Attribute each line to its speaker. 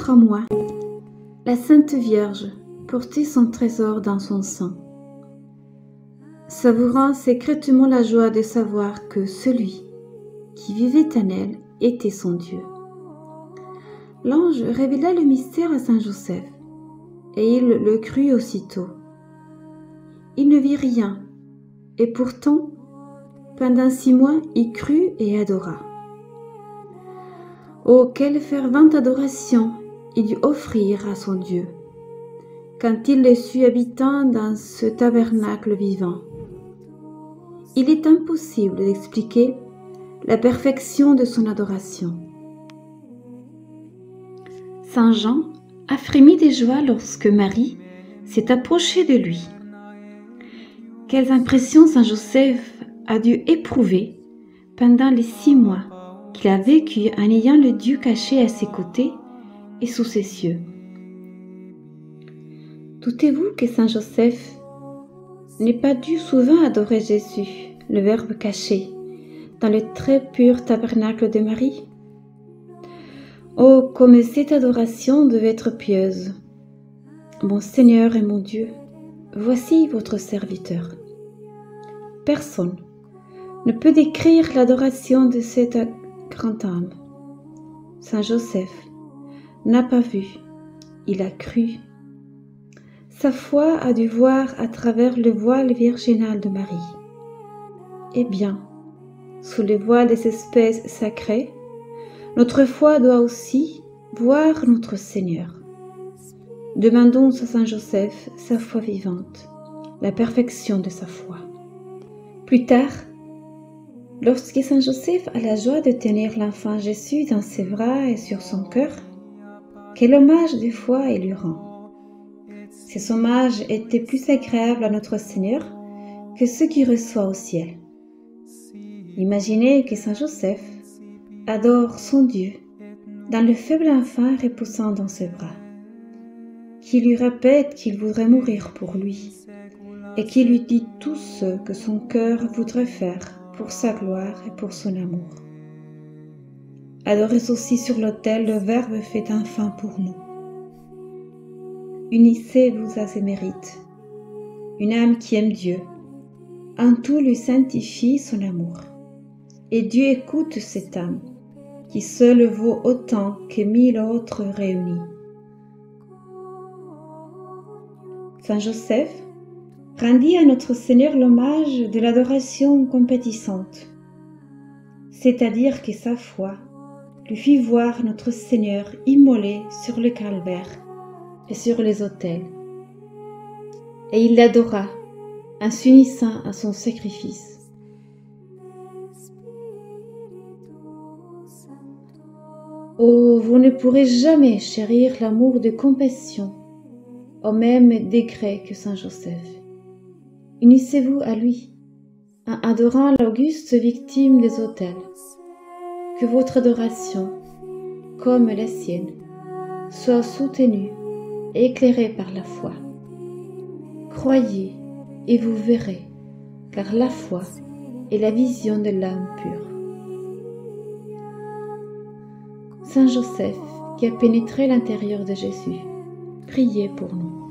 Speaker 1: 3 mois, la Sainte Vierge portait son trésor dans son sein, savourant secrètement la joie de savoir que celui qui vivait en elle était son Dieu. L'ange révéla le mystère à saint Joseph, et il le crut aussitôt. Il ne vit rien, et pourtant, pendant 6 mois, il crut et adora. Oh, quelle fervente adoration il dut offrir à son Dieu, quand il le sut habitant dans ce tabernacle vivant. Il est impossible d'expliquer la perfection de son adoration. Saint Jean a frémi de joie lorsque Marie s'est approchée de lui. Quelles impressions Saint Joseph a dû éprouver pendant les 6 mois qu'il a vécu en ayant le Dieu caché à ses côtés et sous ses cieux. Doutez-vous que Saint Joseph n'ait pas dû souvent adorer Jésus, le Verbe caché, dans le très pur tabernacle de Marie? Oh, comme cette adoration devait être pieuse! Mon Seigneur et mon Dieu, voici votre serviteur. Personne ne peut décrire l'adoration de cette grande âme. Saint Joseph n'a pas vu, il a cru. Sa foi a dû voir à travers le voile virginal de Marie. Eh bien, sous le voile des espèces sacrées, notre foi doit aussi voir notre Seigneur. Demandons à Saint Joseph sa foi vivante, la perfection de sa foi. Plus tard, lorsque Saint Joseph a la joie de tenir l'enfant Jésus dans ses bras et sur son cœur, quel hommage de foi il lui rend. Ces hommages étaient plus agréables à notre Seigneur que ceux qu'il reçoit au ciel. Imaginez que Saint Joseph adore son Dieu dans le faible enfant reposant dans ses bras, qui lui répète qu'il voudrait mourir pour lui et qui lui dit tout ce que son cœur voudrait faire pour sa gloire et pour son amour. Adorez aussi sur l'autel le Verbe fait enfant pour nous. Unissez-vous à ses mérites. Une âme qui aime Dieu, en tout lui sanctifie son amour. Et Dieu écoute cette âme, qui seule vaut autant que 1000 autres réunis. Saint Joseph rendit à notre Seigneur l'hommage de l'adoration compétissante, c'est-à-dire que sa foi lui fit voir notre Seigneur immolé sur le calvaire et sur les autels. Et il l'adora en s'unissant à son sacrifice. Oh, vous ne pourrez jamais chérir l'amour de compassion au même degré que Saint Joseph. Unissez-vous à lui en adorant l'auguste victime des autels. Que votre adoration, comme la sienne, soit soutenue et éclairée par la foi. Croyez et vous verrez, car la foi est la vision de l'âme pure. Saint Joseph, qui a pénétré l'intérieur de Jésus, priez pour nous.